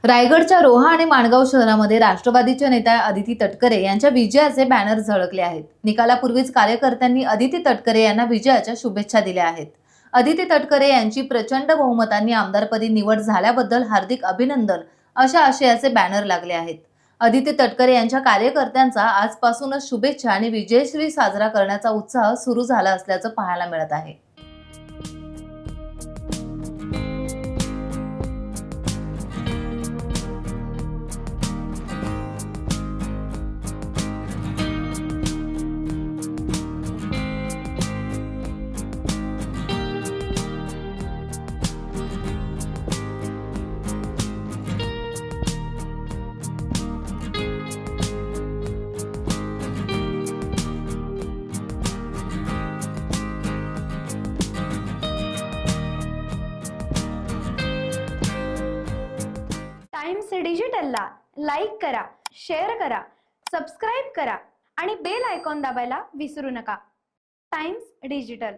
रायगडच्या रोहा आणि माणगाव शहरामध्ये राष्ट्रवादीच्या नेत्या अदिती तटकरे यांच्या विजयाचे बॅनर झळकले आहेत। निकालापूर्वीच कार्यकर्त्यांनी अदिती तटकरे यांना विजयाच्या शुभेच्छा दिल्या आहेत। अदिती तटकरे यांची प्रचंड बहुमतांनी आमदारपदी निवड झाल्याबद्दल हार्दिक अभिनंदन अशा आशयाचे बॅनर लागले आहेत। अदिती तटकरे यांच्या कार्यकर्त्यांचा आजपासूनच शुभेच्छा आणि विजयश्री साजरा करण्याचा उत्साह सुरू झाला असल्याचं पाहायला मिळत आहे। टाइम्स डिजिटलला लाईक करा, शेअर करा, सबस्क्राईब करा आणि बेल आयकॉन दाबायला विसरू नका। Times digital.